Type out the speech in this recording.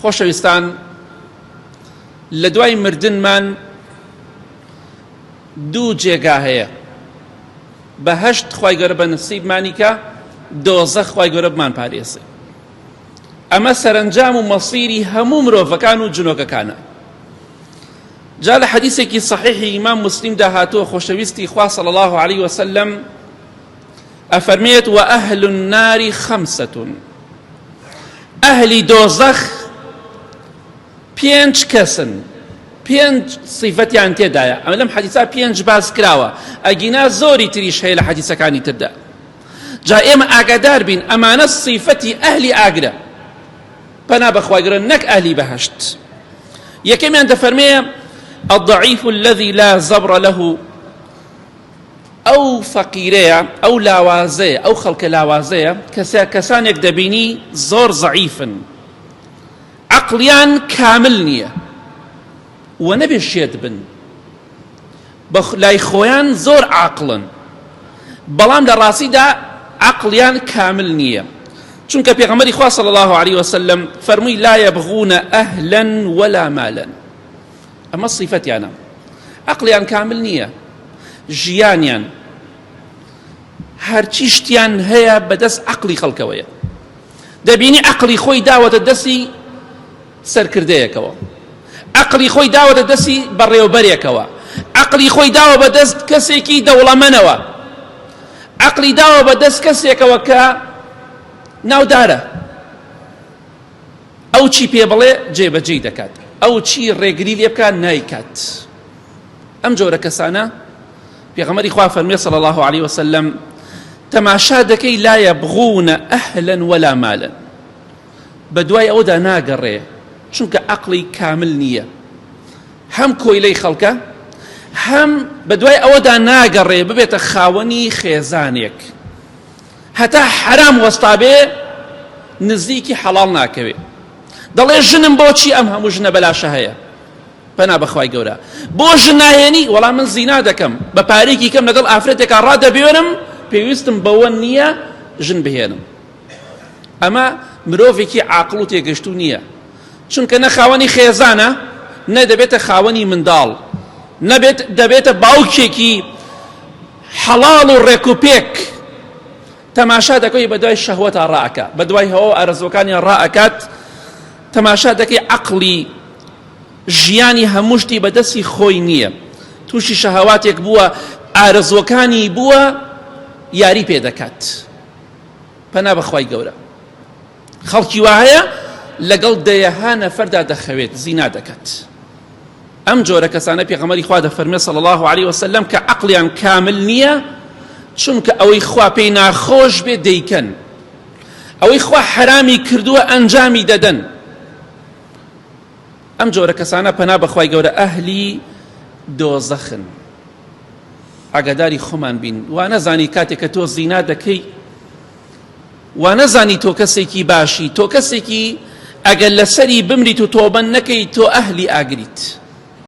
خۆشەویستان، لە دوای مردنمان دوو جێگا هەیە: بەهەشت خوای گەورە بە نسیبمانی کە، دۆزەخ خوای گەورە بمان پارێزێ. ئەمە سەرنجام و مەسیری هەموو مرۆڤەکان و جنۆکەکانە. جا لە حەدیثێکی صحیحی ئیمام مسلمدا هاتووە، خۆشەویستی خوا صلی الله عليه وسلم ئەفەرمێت: وأهل النار خمسة، ئەهلی دۆزەخ پێنج کەسن، پێنج صیفەتیان تێدایە. ئەمە لەم حەدیثە پێنج باس کراوە، ئەگینا زۆری تریش هەیە لە حەدیثەکانی تردا. جا ئێمە ئاگادار بین، ئەمانە صیفەتی ئەهلی ئاگرە، پەنا بەخوای گەورە، نەک ئەهلی بەهەشت. یەکەمیان دەفەرمێ: الضعيف الذي لا زبر له، ئەو فەقیرەیە، ئەو لاوازەیە، ئەو خەڵکە لاوازەیە، کەسانێک دەبینی زۆر زەعیفن، عەقڵیان کامل نییە و نەبێ شێت بن، لای خۆیان زۆر عاقڵن، بەڵام لە ڕاستیدا عەقڵیان کامل نییە. چونکە پێغەمبەری خوا صلی الله عليه وسلم فەرمووی: لا يبغون أهلا ولا مالا. ئەمە صیفەتیانە، عەقڵیان کامل نییە، ژیانیان هەرچی شتیان هەیە بەدەست عەقڵی خەڵکەوەیە. دەبینی عەقڵی خۆی داوەتە دەستی سەرکردەیەکەوە، عەقڵی خۆی داوەتە دەستی بەڕێوەبەرێکەوە، عەقڵی خۆی داوە بە دەست کەسێکی دەوڵەمەندەوە، عەقڵی داوە بە دەست کەسێکەوە کە ناودارە، ئەو چی پێ بڵێ جێبەجێی دەکات، ئەو چی ڕێگری لێ بکات نایکات. ئەم جۆرە کەسانە پێغەمبەری خوا فەرمێ صلی الله عليه وسلم: تەماشا دەکەی لا يبغون أهلا ولا مالا، بەدوای ئەوەدا ناگەڕێ، چونکە عەقڵی کامل نییە، هەم کۆیلەی خەڵکە، هەم بەدوای ئەوەدا ناگەڕێ ببێتە خاوەنی خێزانێک، هەتا حرام وەستابێ نزیکی حەڵاڵ ناکەوێ. دەڵێ ژنم بۆچی ئەم هەموو ژنە بەلاشە هەیە؟ پەنا بەخوای گەورە، بۆ ژن ناهێنی؟ وەڵام من زینا دەکەم، بە پارێکی کەم لەگەڵ ئافرەتێکا ڕادەبوێنم، پێویستم بەوە نییە ژن بهێنم. ئەمە مرۆڤێکی عاقڵ و تێگەشتوو نییە، چونکە نە خاوەنی خێزانە، نە دەبێتە خاوەنی منداڵ، دەبێتە باوکێکی حەڵاڵ و ڕێکوپێک. تەماشا دەکەی بەدوای شەهوەتا ڕائەکە، بەدوای هەوە ئارەزوەکانی ڕائەکات، تەماشا دەکەی عەقڵی ژیانی هەموو شتی بەدەستی خۆی نییە، تووشی شەهەواتێک بووە، ئارەزوەکانی بووە، یاری پێ دەکات. پەنا بەخوای گەورە، خەڵکی وا هەیە لەگەڵ دەیەها نەفەردا دەخەوێت، زینا دەکات. ئەم جۆرە کەسانە پێغەمبەری خوا دەفەرمێ صلی الله عليه وسلم کە عەقڵیان کامل نییە، چونکە ئەوەی خوا پێی ناخۆش بێ دەیکەن، ئەوەی خوا حرامی کردووە ئەنجامی دەدەن. ئەم جۆرە کەسانە پەنا بەخوای گەورە ئەهلی دۆزەخن. ئاگاداری خۆمان بین، وا نەزانی کاتێک کە تۆ زینا دەکەی، وا نەزانی تۆ کەسێکی باشی، تۆ کەسێکی ئەگەر لەسەری بمریت و تۆبە نەکەی، تۆ ئەهلی ئاگریت.